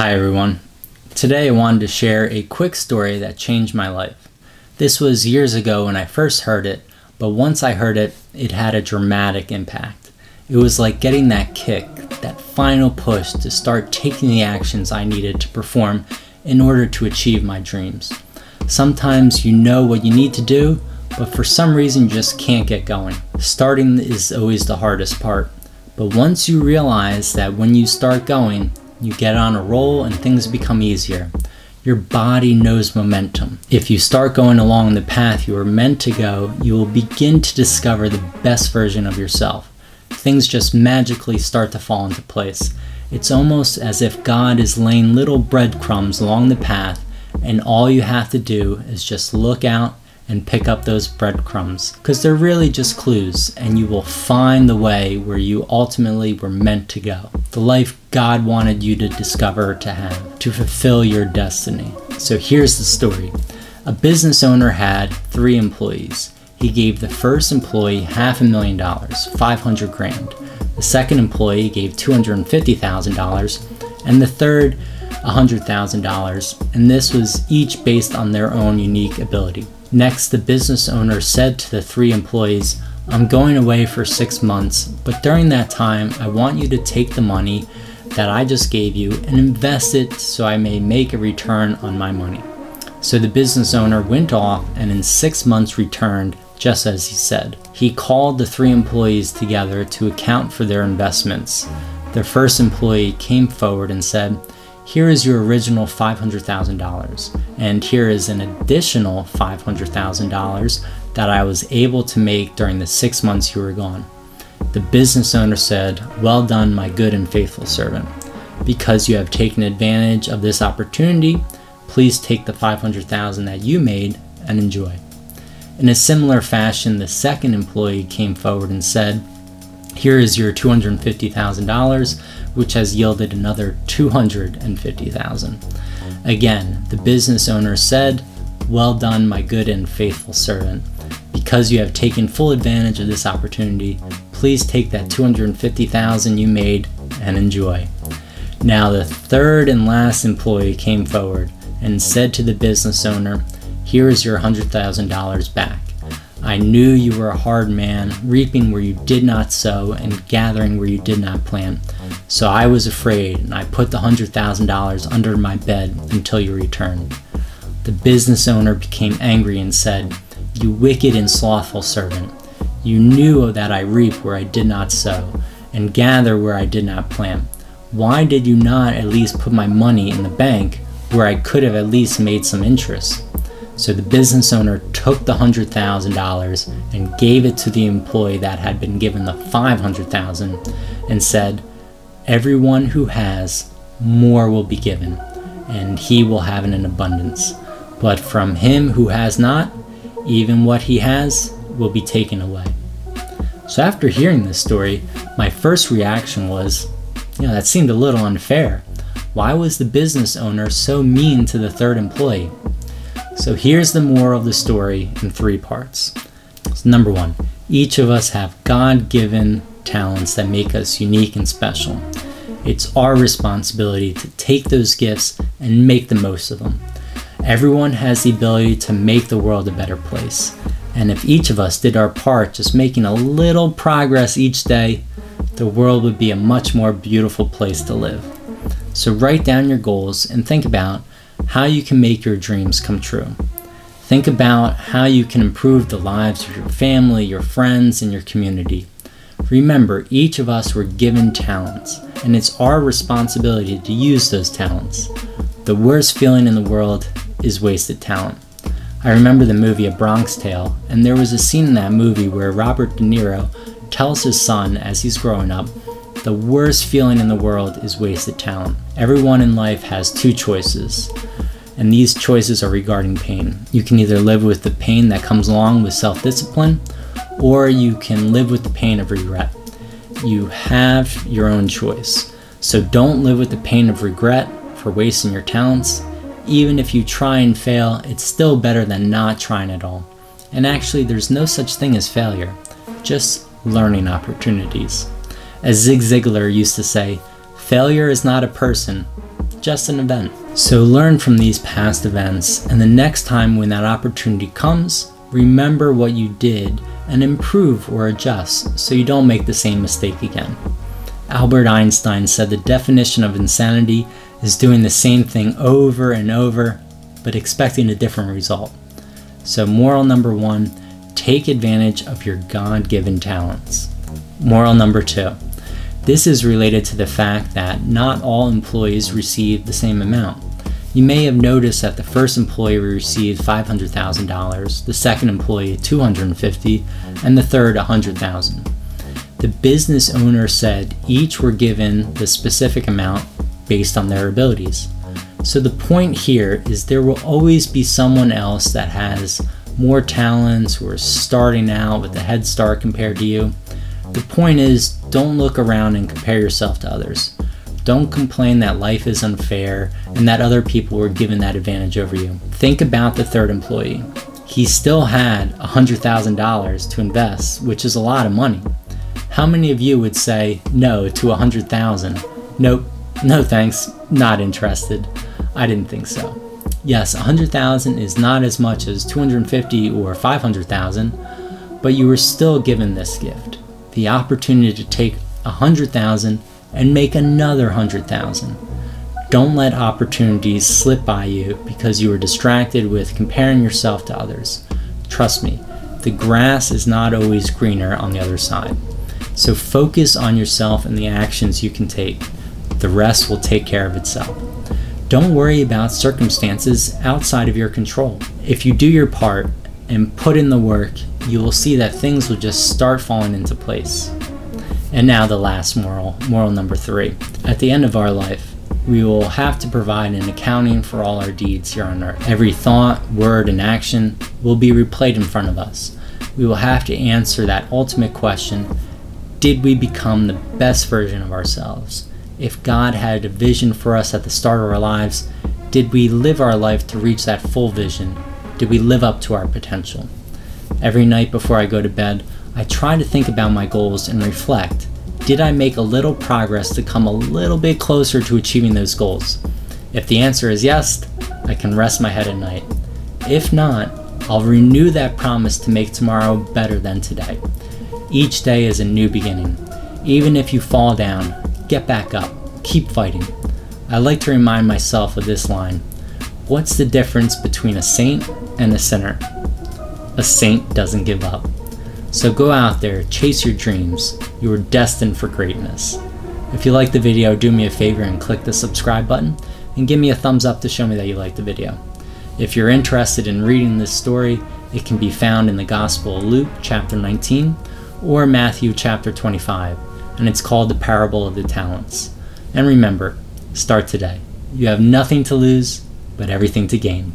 Hi everyone. Today I wanted to share a quick story that changed my life. This was years ago when I first heard it, but once I heard it, it had a dramatic impact. It was like getting that kick, that final push to start taking the actions I needed to perform in order to achieve my dreams. Sometimes you know what you need to do, but for some reason you just can't get going. Starting is always the hardest part, but once you realize that when you start going, you get on a roll and things become easier. Your body knows momentum. If you start going along the path you are meant to go, you will begin to discover the best version of yourself. Things just magically start to fall into place. It's almost as if God is laying little breadcrumbs along the path, and all you have to do is just look out and pick up those breadcrumbs, because they're really just clues, and you will find the way where you ultimately were meant to go. The life God wanted you to discover, to have, to fulfill your destiny. So here's the story. A business owner had 3 employees. He gave the first employee $500,000, 500 grand. The second employee gave $250,000, and the third $100,000, and this was each based on their own unique ability. Next, the business owner said to the 3 employees, "I'm going away for 6 months, but during that time, I want you to take the money that I just gave you and invest it so I may make a return on my money." So the business owner went off and in 6 months returned just as he said. He called the 3 employees together to account for their investments. The first employee came forward and said, "Here is your original $500,000, and here is an additional $500,000 that I was able to make during the 6 months you were gone." The business owner said, "Well done, my good and faithful servant. Because you have taken advantage of this opportunity, please take the $500,000 that you made and enjoy." In a similar fashion, the second employee came forward and said, "Here is your $250,000, which has yielded another $250,000. Again, the business owner said, "Well done, my good and faithful servant. Because you have taken full advantage of this opportunity, please take that $250,000 you made and enjoy." Now the third and last employee came forward and said to the business owner, "Here is your $100,000 back. I knew you were a hard man, reaping where you did not sow and gathering where you did not plant. So I was afraid, and I put the $100,000 under my bed until you returned." The business owner became angry and said, "You wicked and slothful servant. You knew that I reap where I did not sow and gather where I did not plant. Why did you not at least put my money in the bank where I could have at least made some interest?" So the business owner took the $100,000 and gave it to the employee that had been given the $500,000 and said, "Everyone who has, more will be given, and he will have it in abundance. But from him who has not, even what he has will be taken away." So after hearing this story, my first reaction was, that seemed a little unfair. Why was the business owner so mean to the third employee? So here's the moral of the story in 3 parts. So number 1, each of us have God-given talents that make us unique and special. It's our responsibility to take those gifts and make the most of them. Everyone has the ability to make the world a better place. And if each of us did our part, just making a little progress each day, the world would be a much more beautiful place to live. So write down your goals and think about how you can make your dreams come true. Think about how you can improve the lives of your family, your friends, and your community. Remember, each of us were given talents, and it's our responsibility to use those talents. The worst feeling in the world is wasted talent. I remember the movie A Bronx Tale, and there was a scene in that movie where Robert De Niro tells his son as he's growing up, the worst feeling in the world is wasted talent. Everyone in life has 2 choices, and these choices are regarding pain. You can either live with the pain that comes along with self-discipline, or you can live with the pain of regret. You have your own choice. So don't live with the pain of regret for wasting your talents. Even if you try and fail, it's still better than not trying at all. And actually, there's no such thing as failure, just learning opportunities. As Zig Ziglar used to say, failure is not a person, just an event. So learn from these past events, and the next time when that opportunity comes, remember what you did and improve or adjust so you don't make the same mistake again. Albert Einstein said the definition of insanity is doing the same thing over and over, but expecting a different result. So moral number 1, take advantage of your God-given talents. Moral number 2, this is related to the fact that not all employees receive the same amount. You may have noticed that the first employee received $500,000, the second employee $250,000, and the third $100,000. The business owner said each were given the specific amount based on their abilities. So the point here is there will always be someone else that has more talents, who are starting out with a head start compared to you. The point is, don't look around and compare yourself to others. Don't complain that life is unfair and that other people were given that advantage over you. Think about the third employee. He still had $100,000 to invest, which is a lot of money. How many of you would say no to $100,000? Nope, no thanks, not interested. I didn't think so. Yes, $100,000 is not as much as $250,000 or $500,000, but you were still given this gift, the opportunity to take $100,000 and make another $100,000. Don't let opportunities slip by you because you were distracted with comparing yourself to others. Trust me, the grass is not always greener on the other side. So focus on yourself and the actions you can take. The rest will take care of itself. Don't worry about circumstances outside of your control. If you do your part and put in the work, you will see that things will just start falling into place. And now the last moral number 3. At the end of our life, we will have to provide an accounting for all our deeds here on earth. Every thought, word, and action will be replayed in front of us. We will have to answer that ultimate question: did we become the best version of ourselves? If God had a vision for us at the start of our lives, did we live our life to reach that full vision? Did we live up to our potential? Every night before I go to bed, I try to think about my goals and reflect. Did I make a little progress to come a little bit closer to achieving those goals? If the answer is yes, I can rest my head at night. If not, I'll renew that promise to make tomorrow better than today. Each day is a new beginning. Even if you fall down, get back up, keep fighting. I like to remind myself of this line: what's the difference between a saint and a sinner? A saint doesn't give up. So go out there, chase your dreams. You are destined for greatness. If you like the video, do me a favor and click the subscribe button and give me a thumbs up to show me that you liked the video. If you're interested in reading this story, it can be found in the Gospel of Luke chapter 19 or Matthew chapter 25, and it's called The Parable of the Talents. And remember, start today. You have nothing to lose, but everything to gain.